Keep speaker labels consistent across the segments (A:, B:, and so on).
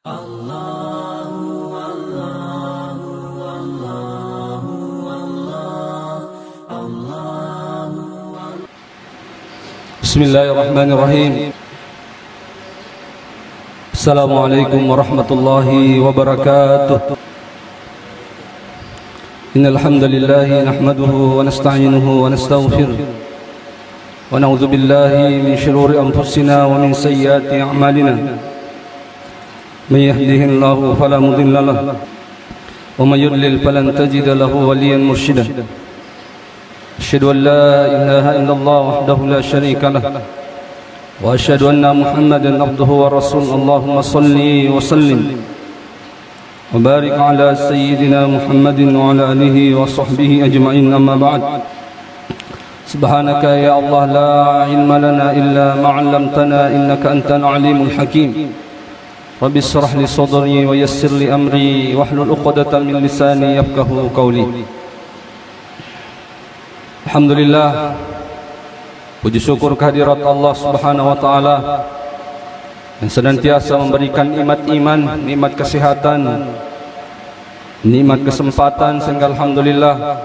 A: Bismillahirrahmanirrahim. Assalamualaikum warahmatullahi wabarakatuh. Innal hamdalillah nahmaduhu wa nasta'inuhu wa nastaghfiruh wa na'udzu billahi min shururi anfusina wa min sayyiati a'malina. May yahdihillahu fala mudilla lahu wa may yudlil falan tajida lahu waliyyan mursyida. Asyhadu an la ilaha illallah wahdahu la syarika lah wa asyhadu anna Muhammadan abduhu wa rasuluh. Allahumma shalli wa sallim wa barik ala sayyidina Muhammadin wa ala alihi wa sahbihi ajma'in, amma ba'd. Subhanaka ya Allah la ilma lana illa ma 'allamtana innaka antal alimul hakim. Rabbi shrah li sadri wa yassir li amri wahlul 'uqdatam min lisani yafqahu qawli. Alhamdulillah, puji syukur kehadirat Allah Subhanahu wa taala yang senantiasa memberikan nikmat iman, nikmat kesehatan, nikmat kesempatan, sehingga alhamdulillah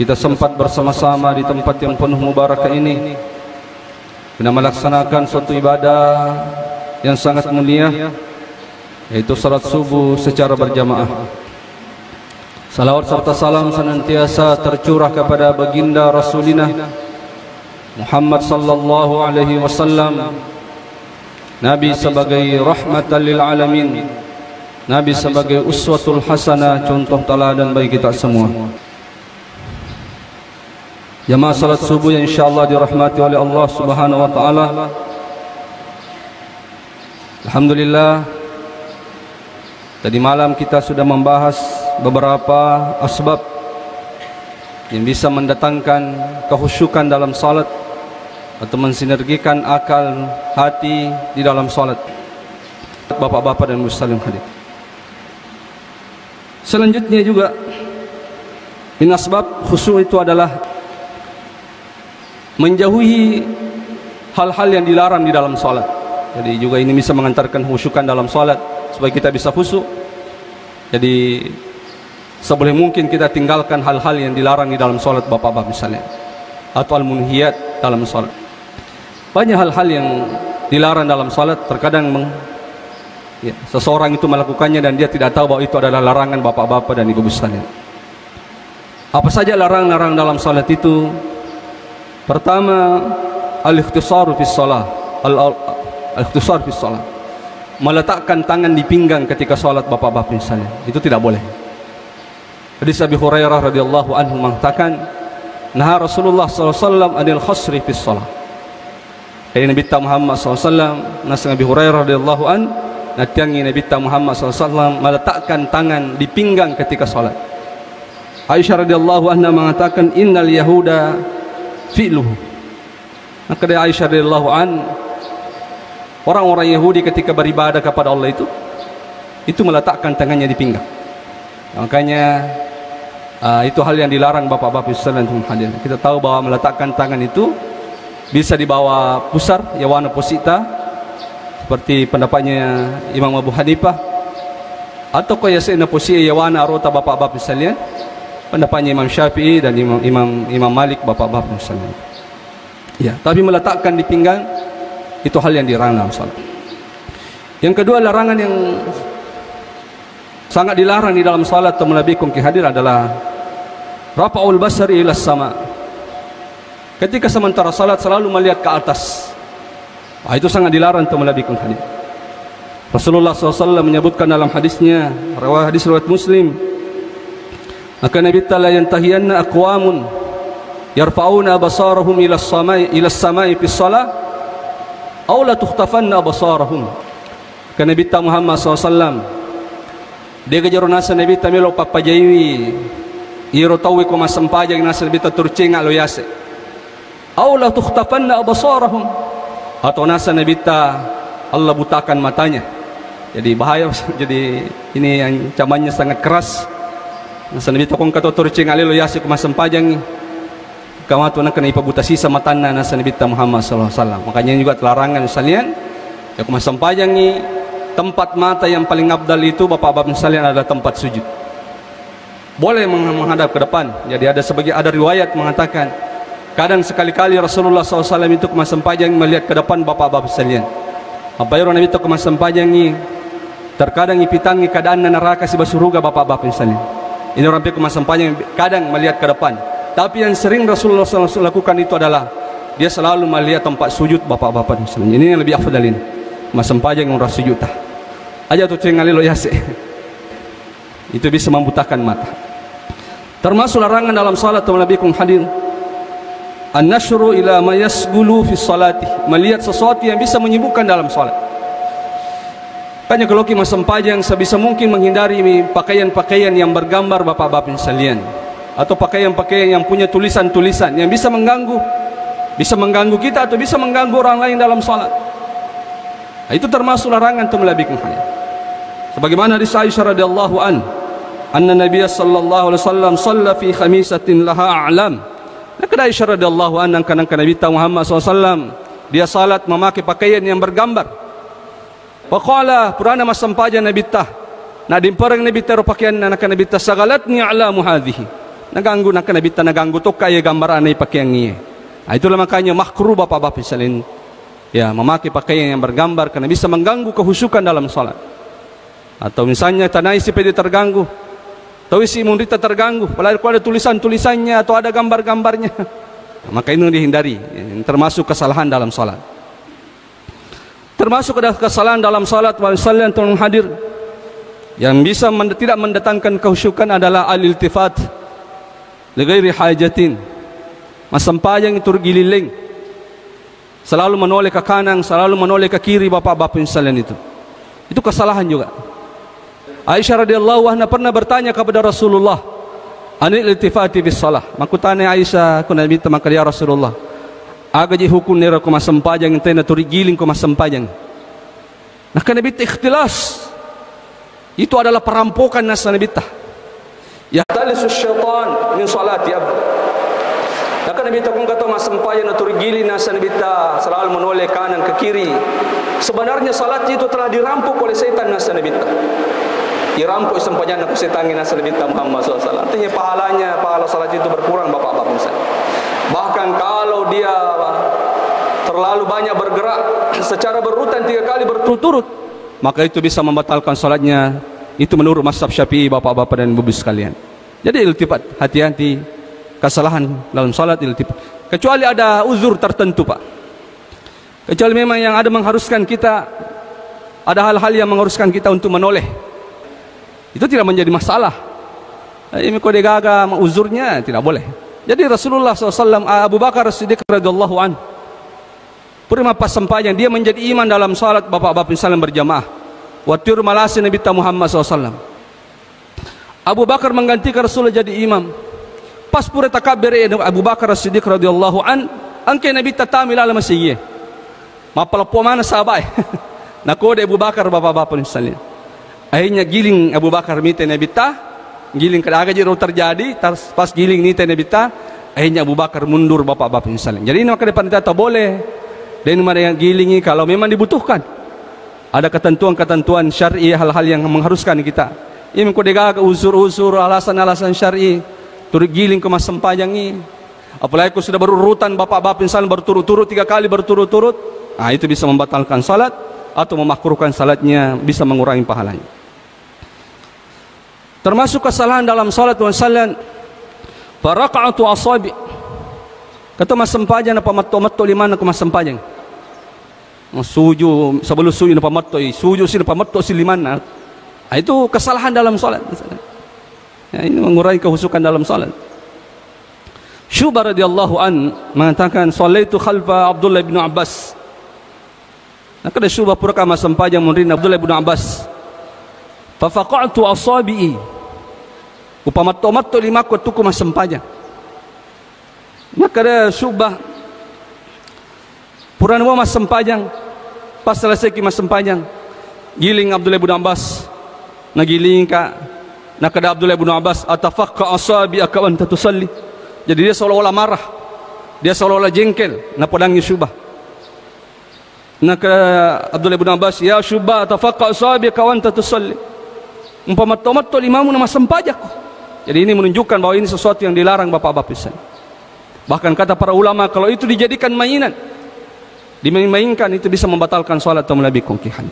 A: kita sempat bersama-sama di tempat yang penuh mubarakah ini guna melaksanakan suatu ibadah yang sangat mulia, yaitu salat subuh secara berjamaah. Salawat serta salam senantiasa tercurah kepada baginda Rasulina Muhammad sallallahu alaihi wasallam, Nabi sebagai rahmatan lil alamin, Nabi sebagai uswatul hasanah, contoh teladan bagi kita semua. Jamaah salat subuh yang insyaallah dirahmati oleh Allah Subhanahu wa taala. Alhamdulillah, tadi malam kita sudah membahas beberapa asbab yang bisa mendatangkan kehusyukan dalam salat atau mensinergikan akal hati di dalam salat. Bapak-bapak dan muslim hadir. Selanjutnya juga min asbab khusyuk itu adalah menjauhi hal-hal yang dilarang di dalam salat. Jadi juga ini bisa mengantarkan khusyukan dalam salat supaya kita bisa khusyuk. Jadi seboleh mungkin kita tinggalkan hal-hal yang dilarang di dalam salat, bapak-bapak misalnya, atau al-munhiyat dalam salat. Banyak hal-hal yang dilarang dalam salat, terkadang seseorang itu melakukannya dan dia tidak tahu bahwa itu adalah larangan, bapak-bapak dan ibu sekalian. Apa saja larang-larang dalam salat itu? Pertama, al-ikhtisaru fi shalah. Al-ikhtisar fi shalah, meletakkan tangan di pinggang ketika salat, bapak-bapak misalnya, itu tidak boleh. Hadis Abi Hurairah radhiyallahu anhu mengatakan, "Naha Rasulullah sallallahu alaihi wasallam anil khasri fi shalah." Dari Nabi Muhammad sallallahu alaihi wasallam, nas Abi Hurairah radhiyallahu an, natiangi Nabi Muhammad sallallahu alaihi wasallam meletakkan tangan di pinggang ketika salat. Aisyah radhiyallahu anha mengatakan, "Innal yahuda fi'luhu." Maka dari Aisyah radhiyallahu an, orang-orang Yahudi ketika beribadah kepada Allah itu meletakkan tangannya di pinggang. Makanya itu hal yang dilarang, bapak-bapak sekalian hadir. Kita tahu bahwa meletakkan tangan itu bisa dibawa pusar, yawana posita, seperti pendapatnya Imam Abu Hanifah, atau qiyasina posita yawana arota, bapak-bapak sekalian, pendapatnya Imam Syafi'i dan Imam Malik, bapak-bapak sekalian. Ya, tapi meletakkan di pinggang itu hal yang dilarang dalam salat. Yang kedua, larangan yang sangat dilarang di dalam salat atau melabikum ki hadir adalah rafa'ul basari ila sama. Ketika sementara salat selalu melihat ke atas. Itu sangat dilarang atau melabikum hadir. Rasulullah SAW menyebutkan dalam hadisnya, hadis riwayat Muslim, maka Nabi ta'ala yantahiyanna aqwamun yarfa'una absarahum ila as-samai fi shalah aw la tukhtafanna absarahum. Karena Nabi Muhammad SAW dia kejar nasa Nabi tamelo papajaiwi iro tawi ko masampajang nasa Nabi turcinga lo yase aw la tukhtafanna absarahum, atau nasa Nabi Allah butakan matanya. Jadi bahaya. Jadi ini ancamannya sangat keras. Nasa Nabi kung kato turcinga lo yase ko masampajang Kamatu nak kena ipabuta sisa matana nasa Nabi Muhammad sallallahu alaihi wasallam. Makanya juga larangan sekalian ya kumasampajang ni tempat mata yang paling abdal itu Bapak-bapak sekalian adalah tempat sujud. Boleh menghadap ke depan. Jadi ada riwayat mengatakan kadang sekali-kali Rasulullah SAW itu kemas sempajang melihat ke depan Bapak-bapak sekalian. Apabila Nabi itu kemas sempajang ini terkadang ipitangi keadaan neraka si basuruga Bapak-bapak sekalian. Ini orang kemas sempajang kadang melihat ke depan. Tapi yang sering Rasulullah SAW lakukan itu adalah dia selalu melihat tempat sujud Bapak-bapak sekalian. Ini yang lebih afdal ini. Kemas sempajang yang orang sujud tah. Aja tu cengali lo yase. Itu bisa membutakan mata. Termasuk larangan dalam salat teman Nabi kung hadir an-nashru ila ma yasgulu fi salati, melihat sesuatu yang bisa menyibukkan dalam salat. Makanya kalau kita sempajang sebisa mungkin menghindari pakaian-pakaian yang bergambar Bapak-bapak sekalian, atau pakaian-pakaian yang punya tulisan-tulisan yang bisa mengganggu kita atau bisa mengganggu orang lain dalam salat. Itu termasuk larangan teman Nabi kung hadir. Sebagaimana hadis Aisyah radhiyallahu anna Nabiya sallallahu alaihi wasallam shalla fi khamisatin laha a'lam. Nakada Aisyah radhiyallahu anha kanang Nabi Muhammad SAW dia salat memakai pakaian yang bergambar. Faqala purana masampaja Nabi tah. Na dimperang Nabi tah pakaian na Nabi tah sagalatni a'lamu hadhihi. Naganggu Nabi tah naganggu to kaya gambaran ai pakaian ni. Itulah makanya makruh Bapak-bapak sekalian. Ya, memakai pakaian yang bergambar karena bisa mengganggu kehusukan dalam salat. Atau misalnya tanai si pede terganggu. Tahu si mundita terganggu, padahal ada tulisan-tulisannya atau ada gambar-gambarnya. Maka ini dihindari, termasuk kesalahan dalam salat. Termasuk ada kesalahan dalam salat wasallam tolong hadir yang bisa tidak mendatangkan kehusukan adalah al-iltifat li ghairi hajatin. Masampajang itu gililing. Selalu menoleh ke kanan, selalu menoleh ke kiri Bapak-bapak sekalian itu. Itu kesalahan juga. Aisyah radhiyallahu anha pernah bertanya kepada Rasulullah, "Anil iltifati bis shalah." Maka tanya Aisyah, "Aku Nabi maka ya Rasulullah, aga ji hukum nera ko masampajang tena turi giling ko masampajang." Nah, kan Nabi ikhtilas. Itu adalah perampokan nasa Nabi tah. Ya talisus syaitan min salati abd. Maka Nabi tah kung kato masampajang na turi giling nasa Nabi tah selalu menoleh kanan ke kiri. Sebenarnya salat itu telah dirampok oleh setan nasa Nabi tah. Dirampok sempajan aku setangin asal Nabi Muhammad SAW. Artinya pahala salat itu berkurang Bapak-bapak sekalian. Bahkan kalau dia terlalu banyak bergerak secara berurutan 3 kali berturut-turut, maka itu bisa membatalkan salatnya. Itu menurut mazhab Syafi'i Bapak-bapak dan Ibu sekalian. Jadi iltifat, hati-hati kesalahan dalam salat iltifat. Kecuali ada uzur tertentu Pak. Kecuali memang yang ada mengharuskan kita, ada hal-hal yang mengharuskan kita untuk menoleh. Itu tidak menjadi masalah. Ini kode gaga uzurnya tidak boleh. Jadi Rasulullah SAW, Abu Bakar As-Siddiq radhiyallahu an, pernah pas sempajang dia menjadi imam dalam salat Bapak-bapak sekalian berjamaah. Watir malasi Nabi Muhammad SAW. Abu Bakar menggantikan Rasulullah jadi imam. Pas pura takabir Abu Bakar As-Siddiq radhiyallahu an, angke Nabi tatamila ala masyiye. Mapalapo mana sahabat. Nakode Abu Bakar Bapak-bapak sekalian. Akhirnya giling Abu Bakar minta Nabi tah, giling kada jadi terjadi, pas giling ni Nabi tah, akhirnya Abu Bakar mundur Bapak-bapak sekalian. Jadi ini maka depan kita tak boleh. Dan mana yang gilingi kalau memang dibutuhkan. Ada ketentuan-ketentuan syar'i, hal-hal yang mengharuskan kita. Ini kode gaga uzur-uzur, alasan-alasan syar'i, turut giling ke mas sempajang ini. Apalagi aku sudah berurutan Bapak-bapak sekalian berturut-turut 3 kali berturut-turut, nah itu bisa membatalkan salat atau memakruhkan salatnya, bisa mengurangi pahalanya. Termasuk kesalahan dalam salat wasallam faraqa'atu asabi. Kata mas sempajang apa matto limana ko mas sempajang. Suju sebelum suju na pamatto, suju sini pamatto si limana. Itu kesalahan dalam salat. Ya, ini mengurangi kehusukan dalam salat. Syu'bah radhiyallahu an mengatakan sallaitu khalfa Abdullah bin Abbas. Nah, kada Syu'bah pura mas sempajang murid Abdullah bin Abbas. Fafaqa'tu asabi'i. Upamatto lima ko tuku mas sempajang. Maka ada Syu'bah pura nama mas sempajang. Pas selesai ki mas sempajang, giling Abdullah bin Abbas. Nagiling ka nakada Abdullah bin Abbas atafaqqa asabi aka anta tusalli. Jadi dia seolah-olah marah. Dia seolah-olah jengkel na padangi Syu'bah. Naka Abdullah bin Abbas, ya syubba tafaqqa asabika wa anta tusalli. Umpama tomat limamu nama sempajak. Jadi ini menunjukkan bahwa ini sesuatu yang dilarang bapak-bapak sekalian. Bahkan kata para ulama, kalau itu dijadikan mainan, dimain-mainkan, itu bisa membatalkan salat atau melebihi kongkihan.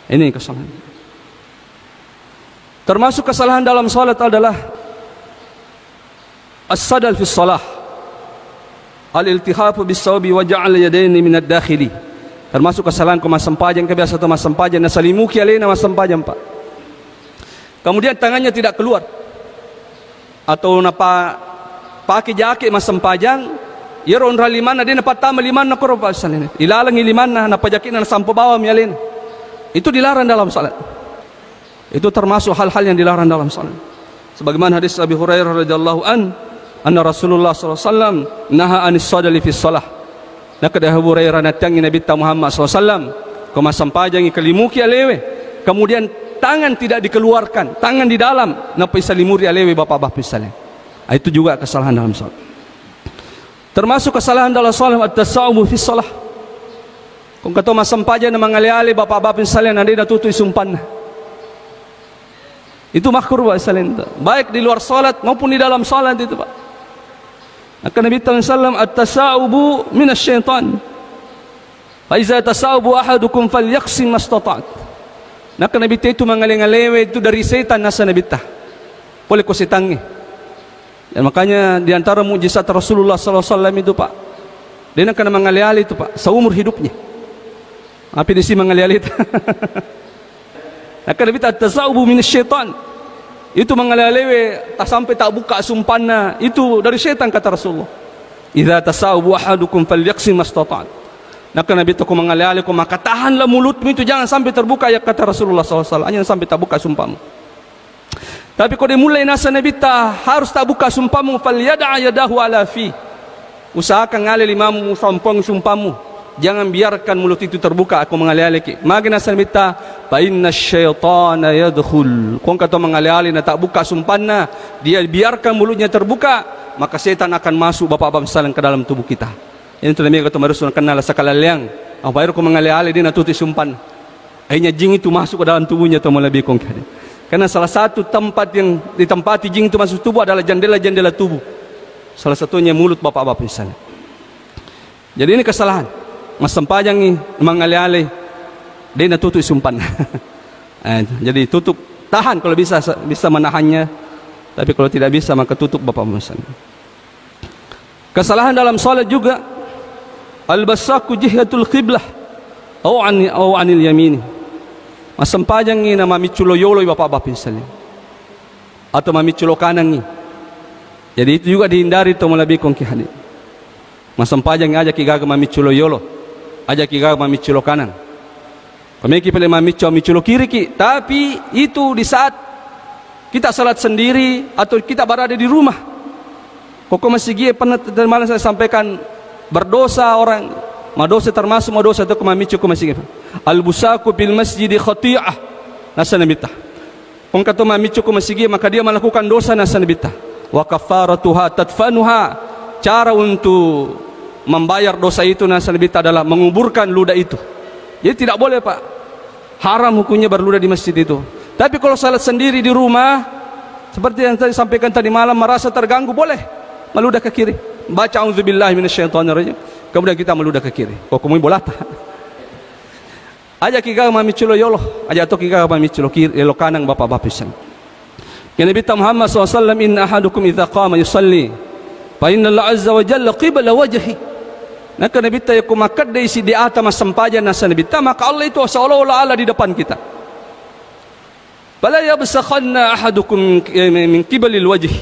A: Ini kesalahan. Termasuk kesalahan dalam salat adalah as-sadal fi shalah, al-iltihafu bis-sawbi wa ja'al yadaini min ad-dakhili. Termasuk kesalahan sempajang, kebiasa atau sempajang, nasalimuki alena sempajang pak. Kemudian tangannya tidak keluar, atau napa pakai jaket sempajang, yeron ralimana dia napa tama limana koroba salin, ilalangi limana napa jaket na sampo bawa mialin. Itu dilarang dalam salat. Itu termasuk hal-hal yang dilarang dalam salat. Sebagaimana hadis Abi Hurairah radhiyallahu anna Rasulullah sallallahu alaihi wasallam naha anis sadali fi shalah. Nakada Abu Hurairah natangi Nabi Muhammad SAW koma sampajangi kalimuki alewe, kemudian tangan tidak dikeluarkan, tangan di dalam napa salimuri alewe bapak-bapak sekalian. Itu juga kesalahan dalam salat. Termasuk kesalahan dalam salat at-tasawuf fi shalah. Kung kato masampajan na mangale-ale bapak-bapak sekalian anda natutuy sumpan. Itu makruh sekalian, baik di luar salat maupun di dalam salat itu pak. Maka Nabi SAW at-tasawubu minasyaitan. Fa iza tasawubu ahadukum falyaqsim mastata'at. Maka Nabi itu mangale-ngalewe itu dari setan nasa Nabi ta. Boleh ko setangi. Dan makanya di antara mukjizat Rasulullah sallallahu alaihi wasallam itu pak, dia nak kena mangale-ale itu pak seumur hidupnya. Apa di sini mangale-ale itu? Maka Nabi at-tasawubu minasyaitan. Itu mengalalewe tak sampai tak buka sumpanna, itu dari setan kata Rasulullah. Idza tasawwabu ahadukum falyaqsim mastata'at. Maka Nabi itu mengalale ko maka tahanlah mulutmu itu jangan sampai terbuka ya kata Rasulullah SAW. Jangan sampai tak buka sumpamu. Tapi kalau dimulai nasa Nabi harus tak buka sumpamu, falyad'a yadahu ala fi. Usahakan ngale limamu sampong sumpamu. Jangan biarkan mulut itu terbuka. Aku mengalih-alih maka nasa Nabi fa inna syaitana yadkhul. Kung kato mengalih-alih na tak buka sumpanna, dia biarkan mulutnya terbuka, maka setan akan masuk bapak-bapak sekalian ke dalam tubuh kita. Ini tu Nabi kata Rasul kenal sakalalyang. Apa ko mengalih-alih dia natuti sumpan. Akhirnya jin itu masuk ke dalam tubuhnya atau melebihi kongkade. Karena salah satu tempat yang ditempati jin itu masuk tubuh adalah jendela-jendela tubuh. Salah satunya mulut bapak-bapak sekalian. Jadi ini kesalahan. Mas sempajang ni mengalih-alih dia natutup sumpan. Jadi tutup, tahan kalau bisa menahannya. Tapi kalau tidak bisa maka tutup bapak musan. Kesalahan dalam salat juga al-basaku jihatul qiblah au anil yamin. Mas sempajang ni na mamiculo yolo bapak-bapak sekalian. Atau mamiculo kanan ni. Jadi itu juga dihindari to melebihi kongkihan. Mas sempajang aja kigaga mamiculo yolo. Aja kita mamiculo kanan. Pemiki pilih mamiculo kiri ki. Tapi itu di saat kita salat sendiri atau kita berada di rumah. Koko masih gie pernah malam saya sampaikan berdosa orang. Madosa termasuk madosa itu mamicu ko masih gie. Al-busaku bil masjid khati'ah. Nasa nabita. Kung kato mamicu ko masih gie maka dia melakukan dosa nasa nabita. Wa kafaratuha tadfanuha. Cara untuk membayar dosa itu nasa nabita adalah menguburkan ludah itu. Jadi tidak boleh pak, haram hukumnya berludah di masjid itu. Tapi kalau salat sendiri di rumah, seperti yang tadi sampaikan tadi malam, merasa terganggu, boleh meludah ke kiri, baca auzubillahi minasyaitonirrajim, kemudian kita meludah ke kiri. Kok kamu bolata? Aja kita mamiculo yolo, aja atau kita mamiculo kiri, yolo kanan bapak-bapak pisan. Yang Nabi Muhammad SAW, inna ahadukum idza qama yusalli, fa inna Allah azza wa jalla qibla wajhi. Maka Nabi tahu kumakat dari si di atas masampajan nasa Nabi tahu maka Allah itu seolah-olah Allah di depan kita. Bala yabsakhanna ahadukum min qibalil wajh.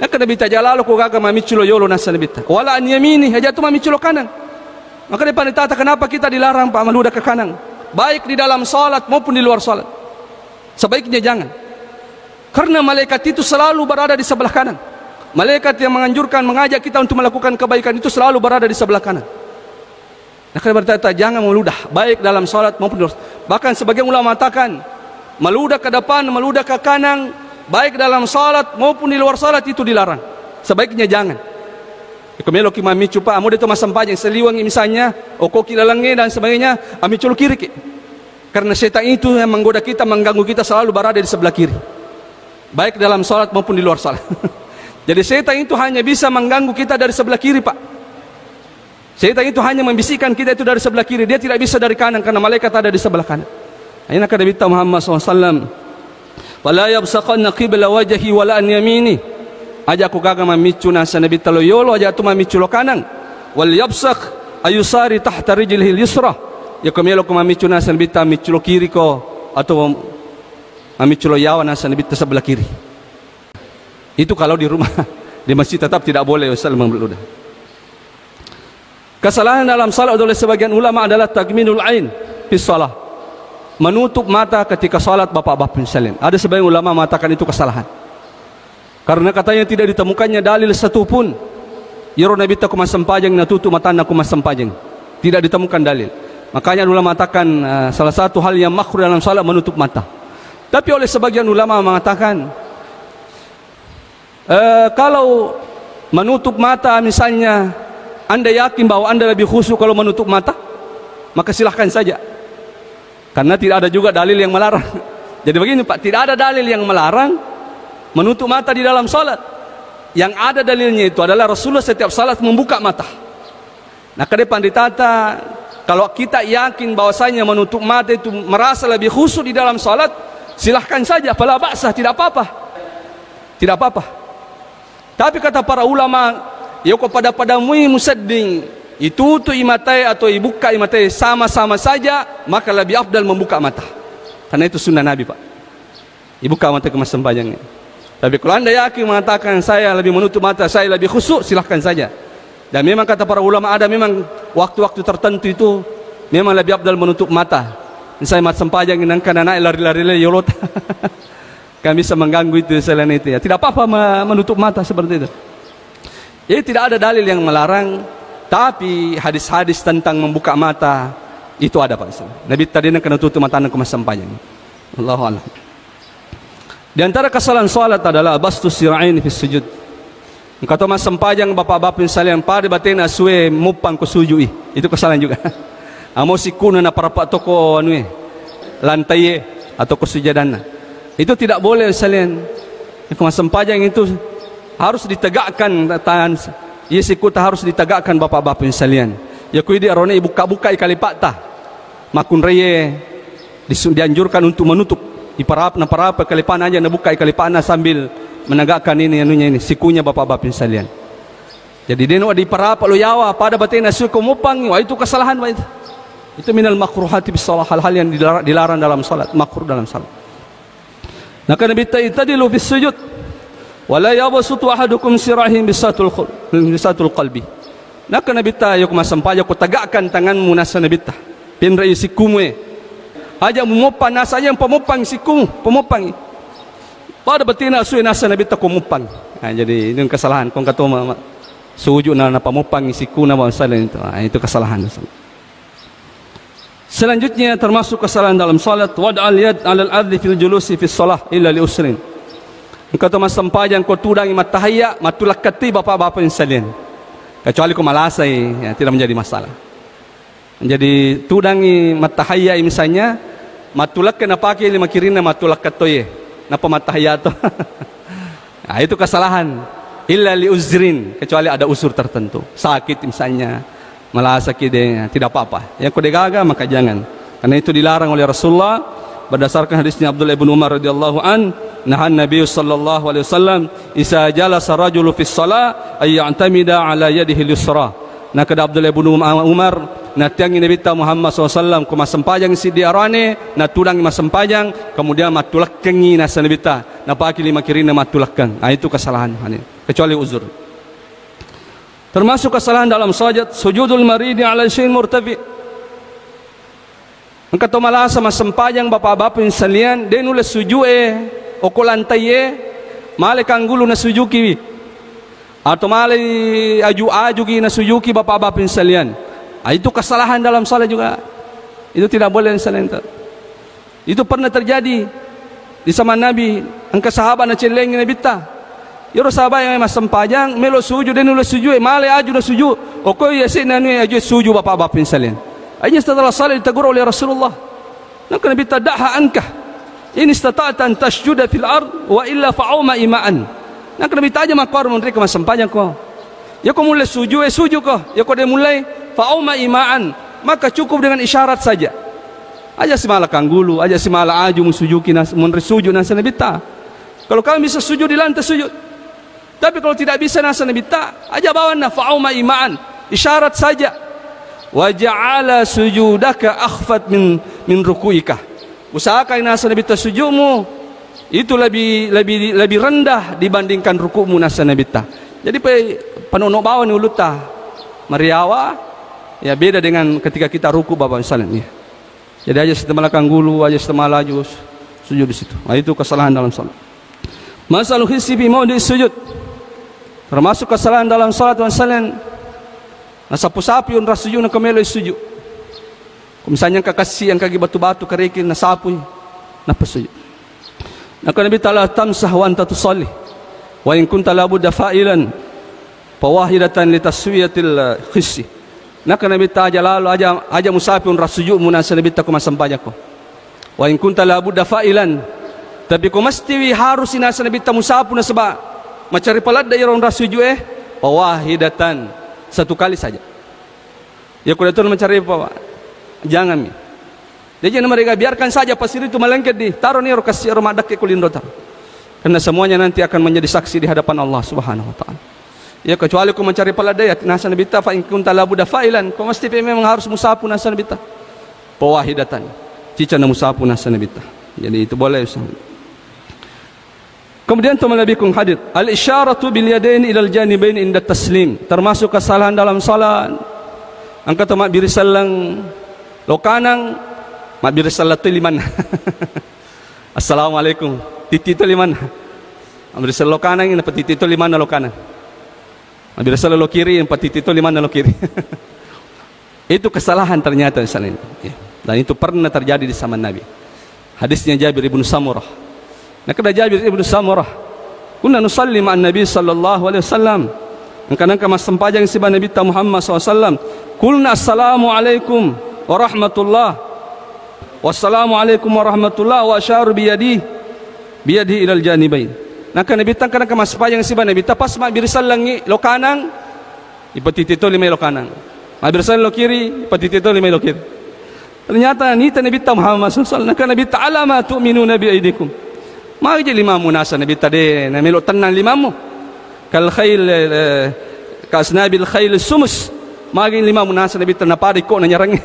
A: Maka Nabi tahu jalalu ko gaga mamiculo yolo nasa Nabi tahu. Wala an yamini aja tu mamiculo kanan. Maka dia tata kenapa kita dilarang pak meludah ke kanan? Baik di dalam salat maupun di luar salat. Sebaiknya jangan. Karena malaikat itu selalu berada di sebelah kanan. Malaikat yang menganjurkan, mengajak kita untuk melakukan kebaikan itu selalu berada di sebelah kanan. Nah, berkata jangan meludah, baik dalam salat maupun di luar. Bahkan sebagian ulama mengatakan meludah ke depan, meludah ke kanan, baik dalam salat maupun di luar salat itu dilarang. Sebaiknya jangan. Ikamelo ki mamicu pa amo dito masampajang saliwang misalnya oko kilalangnya dan sebagainya amicu kiri ki. Karena setan itu yang menggoda kita, mengganggu kita selalu berada di sebelah kiri. Baik dalam salat maupun di luar salat. Jadi setan itu hanya bisa mengganggu kita dari sebelah kiri, Pak. Setan itu hanya membisikkan kita itu dari sebelah kiri. Dia tidak bisa dari kanan karena malaikat ada di sebelah kanan. Aina kata Nabi Muhammad SAW, "Wala yabsaqanna qibla wajhi wala an yamini." Aja aku gaga mamicu nasa Nabi taloyolo aja tu mamicu lo kanan. Wal yabsaq ayusari tahta rijlihi al-yusra. Ya kamelo ko mamicu nasa Nabi mamicu lo kiri ko atau mamicu lo yawa nasa Nabi sebelah kiri. Itu kalau di rumah. Di masjid tetap tidak boleh Ustaz membludah. Kesalahan dalam salat oleh sebagian ulama adalah tagminul ain fi shalah. Menutup mata ketika salat Bapak-bapak sekalian. Ada sebagian ulama mengatakan itu kesalahan. Karena katanya tidak ditemukannya dalil satupun. Yaro Nabi ta kumas sempajang na tutup mata na kumas sempajang. Tidak ditemukan dalil. Makanya ulama mengatakan salah satu hal yang makruh dalam salat menutup mata. Tapi oleh sebagian ulama mengatakan kalau menutup mata misalnya Anda yakin bahwa Anda lebih khusyuk kalau menutup mata, maka silahkan saja. Karena tidak ada juga dalil yang melarang. Jadi begini Pak, tidak ada dalil yang melarang menutup mata di dalam salat. Yang ada dalilnya itu adalah Rasulullah setiap salat membuka mata. Nah ke depan ditata, kalau kita yakin bahwasanya menutup mata itu merasa lebih khusyuk di dalam salat, silahkan saja, fala ba'sah, tidak apa-apa. Tidak apa-apa. Tapi kata para ulama, ya kepada mui musadding, itu imatai atau ibuka imatai sama-sama saja, maka lebih afdal membuka mata. Karena itu sunnah Nabi, Pak. Ibuka mata kemas sempajangnya. Tapi kalau Anda yakin mengatakan saya lebih menutup mata, saya lebih khusyuk, silahkan saja. Dan memang kata para ulama ada memang waktu-waktu tertentu itu memang lebih afdal menutup mata. Saya mat sempajang nangkan anak lari-lari yolot. Kami bisa mengganggu itu selain itu ya. Tidak apa-apa menutup mata seperti itu. Jadi tidak ada dalil yang melarang, tapi hadis-hadis tentang membuka mata itu ada Pak. Nabi tadi nak kena tutup mata nak kemas sempajang. Allahu a'lam. Di antara kesalahan salat adalah bastus sira'in fi sujud. Kata mas sempajang bapak-bapak sekalian pada batin aswe mupang ko sujui. Itu kesalahan juga. Amo sikuna na para toko anu lantai atau kesujadan. Itu tidak boleh sekalian. Mas sempajang itu harus ditegakkan tangan. Ia sikuta harus ditegakkan bapak-bapak sekalian. Ya kui dia rone buka-buka ikalipat ta. Makun reye dianjurkan untuk menutup. Iparap kalipan aja nabuka ikalipana sambil menegakkan ini anunya ini sikunya bapak-bapak sekalian. Jadi dia di parap lo yawa pada batin suku mupang, wah itu kesalahan Pak itu. Itu minal makruhati bis shalah, hal-hal yang dilarang dalam salat, makruh dalam salat. Nah kana bitadilu bis sujud wala yabsutu ahadukum sirahim bisatul qalbi. Nah kana bitayuk masampaya ko tegakkan tanganmu nasa nabita. Pinrai sikumu aja memupang nasa yang pemupang siku pemupang pada betina suai nasa Nabi tak pemupang. Nah, jadi ini kesalahan kong kata sujud na pemupang siku na masalah itu. Nah, itu kesalahan. Selanjutnya termasuk kesalahan dalam salat wad'al yad 'alal ardi fil julusi fis shalah illa li usrin. Kata mas sempajang ko tudang matahaya matulak kati bapak-bapak sekalian. Kecuali ko malasai ya, tidak menjadi masalah. Jadi tudangi matahaya misalnya matulak kena pakai lima kirina matulak katoye napa matahaya to. Nah, itu kesalahan illa li uzrin, kecuali ada usur tertentu sakit misalnya malah sakit tidak apa-apa yang kode gaga maka jangan, karena itu dilarang oleh Rasulullah berdasarkan hadisnya Abdullah bin Umar radhiyallahu an nahan Nabi sallallahu alaihi wasallam isa jalasa rajulu fis shalah ay ya'tamida ala yadihi al-yusra. Nah kada Abdullah bin Umar na tiangi Nabi Muhammad SAW kuma sempajang si diarane na tudang mas sempajang kemudian matulak kengi nasa Nabi na paki lima kirina matulak keng. Nah itu kesalahan kecuali uzur. Termasuk kesalahan dalam sajad sujudul maridi ala syai'in murtafi. Engkau to malasa mas sempajang bapak-bapak sekalian dia nulis sujue oko lantai male kanggulu na sujuki atau male aju-ajugi na sujuki bapak-bapak sekalian. Itu kesalahan dalam salat juga. Itu tidak boleh salat. Itu pernah terjadi di zaman Nabi. Angka sahabat na celeng Nabi ta. Yoro sahabat yang mas sempajang melo sujud dan nulis sujud male aju na sujud. Okoi ya sih nanu aju sujud bapak-bapak sekalian. Aja setelah salat ditegur oleh Rasulullah. Nak Nabi tadahha ankah. In istata'ta an tasjuda fil ard wa illa fa'uma ima'an. Nak Nabi tanya makor mereka mas sempajang ko. Ya kau mulai sujud sujud ko. Ya kau dia mulai fa'uma ima'an. Maka cukup dengan isyarat saja. Aja simala kanggulu, aja simala aju musujuki nas munri sujud nasa Nabi ta. Kalau kami bisa sujud di lantai sujud. Tapi kalau tidak bisa nasa Nabi ta, aja bawa na fa'uma ima'an, isyarat saja. Wa ja'ala sujudaka akhfat min ruku'ika. Usahakan nasa Nabi ta sujudmu itu lebih rendah dibandingkan rukukmu nasa Nabi ta. Jadi panono bawa ni uluta mariawa ya beda dengan ketika kita ruku bapak misalnya. Jadi aja setelah kanggulu, aja setelah laju sujud di situ. Nah, itu kesalahan dalam salat. Masalah hissi fi maudhi sujud. Termasuk kesalahan dalam salat wasallam. Nasapu-sapu un rasujud na kamelo sujud. Kung misalnya kakasi ang kagi batu-batu karikin nasapu na pasujud. Naka Nabi ta'ala tamsah wa anta tusalli. Wa in kunta la budda fa'ilan fawahidatan li taswiyatil hissi. Naka Nabi ta'ala lalu aja musafi un rasujud muna sa Nabi ta'ala kumasampaya ko. Wa in kunta la budda fa'ilan. Tapi kung mastiwi harus inasa Nabi ta'ala musafu na saba macari palad da irong rasujud fawahidatan satu kali saja. Ya kalau itu mencari apa? Jangan. Jadi mereka biarkan saja pasir itu melengket di taruh ni kasih rumah dak ke kulindo tar. Karena semuanya nanti akan menjadi saksi di hadapan Allah Subhanahu wa taala. Ya kecuali kau mencari peladaya nasa Nabi ta fa in kunta la budda fa'ilan, kau mesti memang harus musafu nasa Nabi ta. Fawahidatan. Cica na musafu nasa Nabi ta. Jadi itu boleh. Kemudian tumalabikung hadith al-isyaratu bil yadain ilal janibain inda taslim. Termasuk kesalahan dalam salat. Angkat mak biri salang lokanang mak biri salat tu liman. Assalamualaikum. Titi tu liman. Biri salat lokanang ina titi tu liman na lokanang. Mak biri salat lo kiri ina titi tu liman na lo kiri. Itu kesalahan ternyata misalnya. Dan itu pernah terjadi di zaman Nabi. Hadisnya Jabir ibn Samurah. Nakada Jabir ibn Samurah, kunna nusalli ma'an Nabi sallallahu alaihi wasallam. Angka mas sempajang si Nabi Muhammad SAW. Kulna assalamu alaikum warahmatullah. Wassalamualaikum warahmatullah wa asyaru biyadi ilal janibain. Naka Nabi tangka mas sempajang si Nabi pas ma birisalangi lo kanang ipatitito lima lo kanang. Ma birisal lo kiri ipatitito lima lo kiri. Ternyata nita Nabi Muhammad SAW. Naka Nabi ta'ala ma tu'minuna bi aidikum. Mari je limamu nasa Nabi tadi na melo tenang limamu kal khail kasnabil khail sumus mari limamu nasa Nabi tan napari ko na nyarang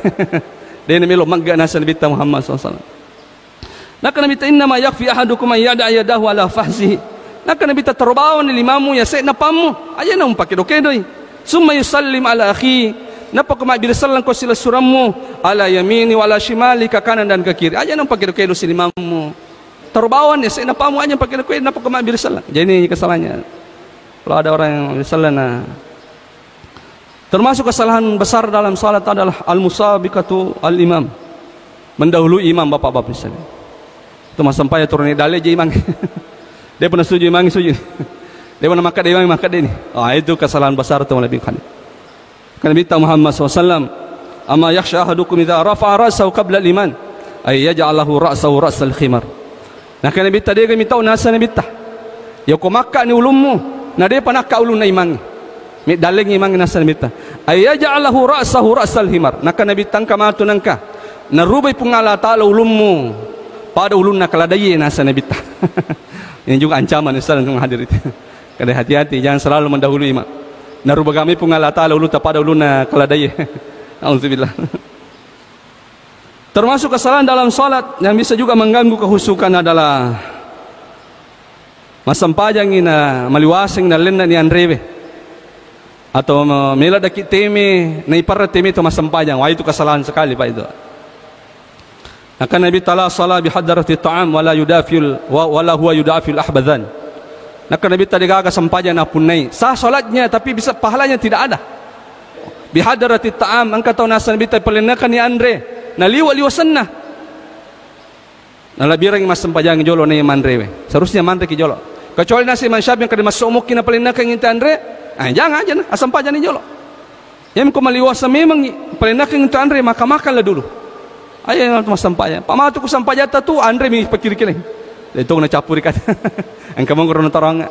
A: de na melo magga nasa Nabi Muhammad sallallahu alaihi wasallam. Naka Nabi ta inna ma yakfi ahadukum an yada yadahu ala fahsihi. Naka Nabi ta tarbawan ni limamu ya sa napamu aja na umpakidokedoy summa yusallim ala akhi napa kuma birsalan ko sila surammu ala yamini wala shimali ka kanan dan ke kiri aja na umpakidokedo si limamu. Terbawan ya saya napamu aja pakai kue napa kemana birsalah. Jadi ini kesalahannya. Kalau ada orang yang birsalah, nah. Termasuk kesalahan besar dalam salat adalah al-musabiqatu al-imam. Mendahului imam bapak-bapak misalnya. Itu mas sampai turun dalil je imam. Dia pernah setuju imam setuju. Dia pernah makan imam makan dia ni. Itu kesalahan besar tu lebih kan. Karena Nabi Muhammad SAW, "Amma yakhsha ahadukum idza rafa'a ra'sahu qabla al-iman ay yaj'alahu ra'sahu ra'sal khimar." Nah kan Nabi tadi kami tahu nasa Nabi tah. Ya ko makka ni ulummu. Na dia panakka ulun na imang. Mi daling imang nasa Nabi tah. Ay yaj'alahu ra'sahu ra'sal himar. Nah kan Nabi tangka matu nangka. Narubay pungala taala ulummu pada ulun na kaladaye nasa Nabi tah. Ini juga ancaman Ustaz untuk hadir itu. Kada hati-hati jangan selalu mendahului imam. Narubay kami pungala taala ulun pada ulun na kaladaye. Auzubillah. Termasuk kesalahan dalam salat yang bisa juga mengganggu kehusukan adalah masampajang ina maliwasing na lena ni andrebe atau mela daki teme na ipara teme to masampajang. Wah itu kesalahan sekali Pak itu. Akan Nabi ta'ala salat bi hadrati ta'am wala huwa yudafil ahbadzan. Maka Nabi tadi gaga sampajang na punai. Sah salatnya tapi bisa pahalanya tidak ada. Bi hadrati ta'am angka tahu nasa Nabi tadi pelenakan ni andre. Na liwa-liwasan na labirang mas sempajang jolo na mandre. Seharusnya mandre ki jolo. Kecuali nasi Imam Syafi'i yang kada masuk mungkin apa lena kang inta andre. Jangan aja asam pajan ni jolo. Yang ko maliwasa memang palena kang inta andre makan-makanlah dulu. Ayo mas sampaya. Pak matu ku sampaya tu andre mi pikir-pikir. Itu na capuri kan. Engkau mengurun tarang.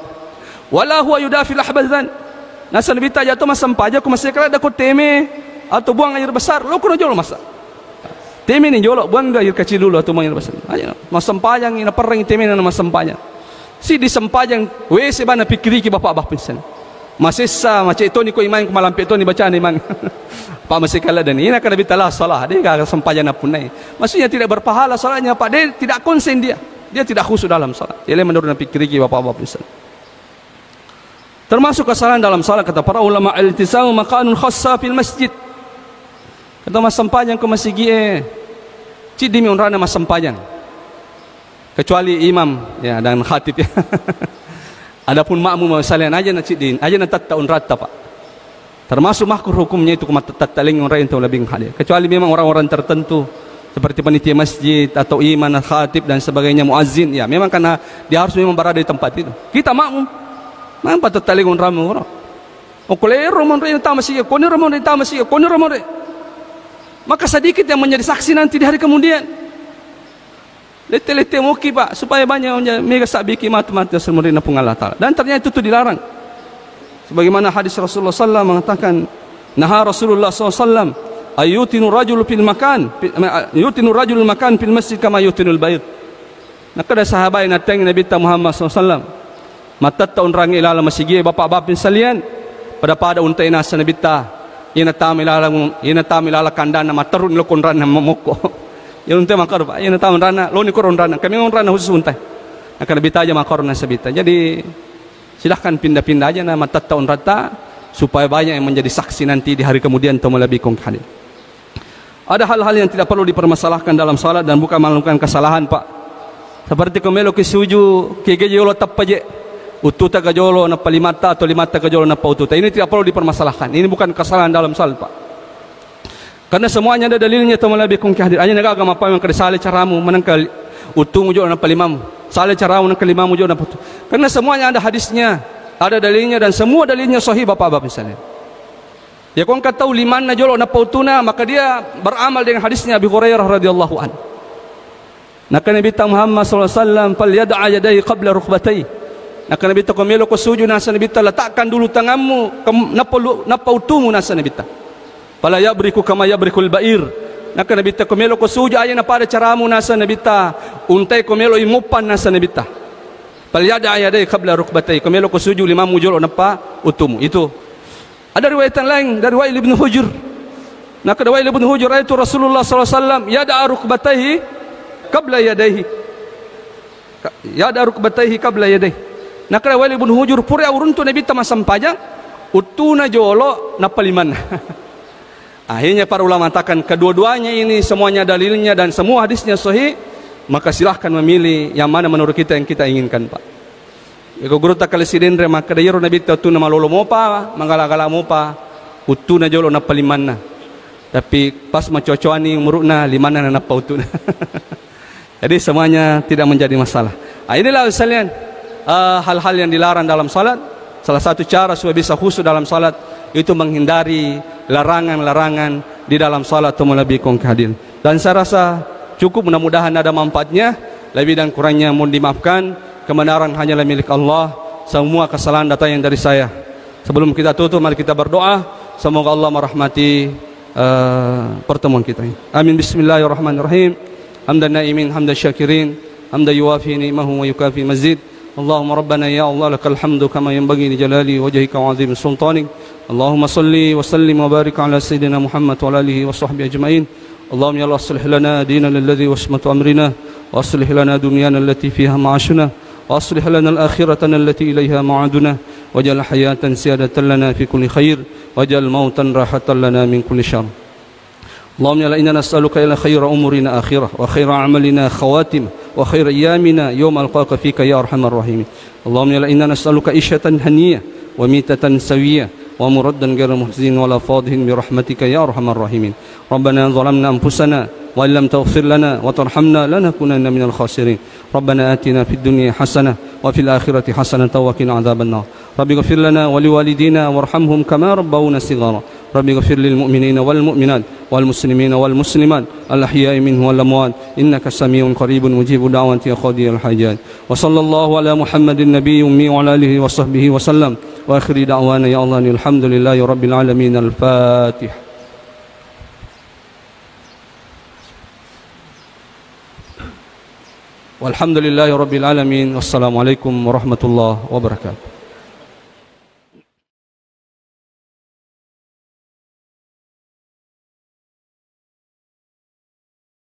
A: Wala huwa yudafil ahbazan. Nasa nabita jatuh mas sampaya ku masih kala ada ko teme atau buang air besar. Lo kuno jolo masa. Teme ni jolo buang air kecil dulu atau buang air besar. Ayo mas sampaya ina perang teme na mas sampaya. Si di sampayang WC bana pikiri ki bapak pinsan. Masisa macam itu ni ko iman ko malampi itu ni bacaan iman. Pak masih kala dan ina kana bitalah salah dia ka sampayang na punai. Maksudnya tidak berpahala salahnya Pak, dia tidak konsen dia. Dia tidak khusyuk dalam salat. Ia menurut pikir ki bapak pinsan. Termasuk kesalahan dalam salat kata para ulama al-iltisam makanun khassa fil masjid. Kata mas sampayang ko masih gie. Cidi mi unrana mas sampayang. Kecuali imam ya dan khatib ya. Adapun makmum salian aja na cidin, aja na tattaun rata Pak. Termasuk makruh hukumnya itu kumat tattaling orang itu lebih hadir. Kecuali memang orang-orang tertentu seperti panitia masjid atau imam, khatib dan sebagainya, muazzin ya memang karena dia harus memang berada di tempat itu. Kita makmum, mampu tattaling orang. O kolero mon re tamasi, konero mon re tamasi, konero mon re. Maka sedikit yang menjadi saksi nanti di hari kemudian. Lete-lete muki Pak supaya banyak mega sabiki mati-mati semurina pun Allah Ta'ala. Dan ternyata itu dilarang. Sebagaimana hadis Rasulullah SAW mengatakan, naha Rasulullah SAW ayutinu rajul fil makan, yutinu rajul makan fil masjid kama yutinul bait. Nak ada sahabat yang datang Nabi Muhammad SAW. Matat taun rangi ilala masigi bapak-bapak salian pada untai nasa Nabi ta. Ina tamilala kandana matarun lokon ran mamoko. Yang untai makar Pak, yang tahu rana, lo ni koron rana, kami orang rana khusus untai. Akan lebih aja makar nasa bita. Jadi silahkan pindah-pindah aja nama tahun rata supaya banyak yang menjadi saksi nanti di hari kemudian atau lebih konkret. Ada hal-hal yang tidak perlu dipermasalahkan dalam salat dan bukan melakukan kesalahan Pak. Seperti kemelo kisuju, kegejolo tapaje, ututa kajolo na palimata atau limata kajolo na paututa. Ini tidak perlu dipermasalahkan. Ini bukan kesalahan dalam salat Pak. Karena semuanya ada dalilnya atau lebih konkret. Hanya negara apa yang kada sale caramu menangkal utung jo na palimamu. Sale caramu na kalimamu jo na putu. Karena semuanya ada hadisnya, ada dalilnya dan semua dalilnya sahih bapak-bapak misalnya. Ya kau tahu liman na jolo na pautuna maka dia beramal dengan hadisnya Abi Hurairah radhiyallahu an. Maka Nabi Muhammad sallallahu alaihi wasallam fal yad'a yadayhi qabla rukbatayhi. Maka Nabi ta komelo ko sujud nasa Nabi ta letakkan dulu tanganmu na pautumu nasa Nabi ta. Fala yabriku kama yabrikul ba'ir. Naka Nabi ta komelo ko sujud aja na pada caramu nasa Nabi ta untai komelo imupan nasa Nabi ta. Fal yad'a yadayhi qabla rukbatayhi. Komelo ko sujud limamu jolo napa utumu. Itu. Ada riwayat lain dari Wa'il bin Hujr. Nah, kada Wa'il bin Hujr itu Rasulullah sallallahu alaihi wasallam yada'a rukbatayhi qabla yadayhi. Yada'a rukbatayhi qabla yadayhi. Nah, kada Wa'il bin Hujr pura uruntu Nabi ta masampajang utuna jolo napaliman. Akhirnya para ulama mengatakan kedua-duanya ini semuanya dalilnya dan semua hadisnya sahih, maka silahkan memilih yang mana menurut kita yang kita inginkan, Pak. Iko guru tak kali sidendre maka dayro Nabi tu nama lolo mopa manggala-gala mopa utuna jolo na palimanna. Tapi pas macocoani murukna limana na pautuna. Jadi semuanya tidak menjadi masalah. Inilah sekalian hal-hal yang dilarang dalam salat. Salah satu cara supaya bisa khusyuk dalam salat itu menghindari larangan-larangan di dalam salat atau lebih konkret. Dan saya rasa cukup, mudah-mudahan ada manfaatnya. Lebih dan kurangnya mohon dimaafkan. Kebenaran hanyalah milik Allah. Semua kesalahan datang yang dari saya. Sebelum kita tutup, mari kita berdoa. Semoga Allah merahmati pertemuan kita ini. Amin. Bismillahirrahmanirrahim. Hamdan na'imin, hamdan syakirin, hamdan yuwafi ni'mahu wa yukafi mazid. Allahumma rabbana ya Allah lakal hamdu kama yanbaghi li jalali wajhika wa 'azimi sultanik. Allahumma salli wa sallim wa barik ala sayyidina Muhammad wa ala alihi wa sahbihi ajma'in. Allahumma ya Allah aslih lana dinana alladhi wasmatu amrina wa aslih lana dunyana allati fiha ma'ashuna wa aslih lana al-akhiratana allati ilayha ma'aduna waj'al hayatan siyadatan lana fi kulli khair waj'al mautan rahatan lana min kulli syarr. Allahumma inna nas'aluka ila khaira umurina akhirah wa khaira amalina khawatim wa khaira ayyamina yawma alqaka fika ya arhamar rahimin. Allahumma inna nas'aluka ishatan haniyah wa mitatan sawiyah wa muraddan ghayra muhzin wa la fadhin bi rahmatika ya arhamar rahimin. Rabbana zalamna anfusana wa illam taghfir lana wa tarhamna lanakunanna minal khasirin. Rabbana atina fid dunya hasanah وفي الآخرة حسنة وقنا عذاب النار. رب اغفر لنا ولوالدينا وارحمهم كما ربونا صغارا. رب اغفر للمؤمنين والمؤمنات والمسلمين والمسلمات الأحياء منهم والأموات إنك سميع قريب مجيب دعوة يا قاضي الحاجات. وصلى الله على محمد النبي الأمي وعلى آله وصحبه وسلم. وآخر دعوانا يا الله الحمد لله رب العالمين. الفاتحة. والحمد لله رب العالمين. والسلام عليكم ورحمة الله وبركاته.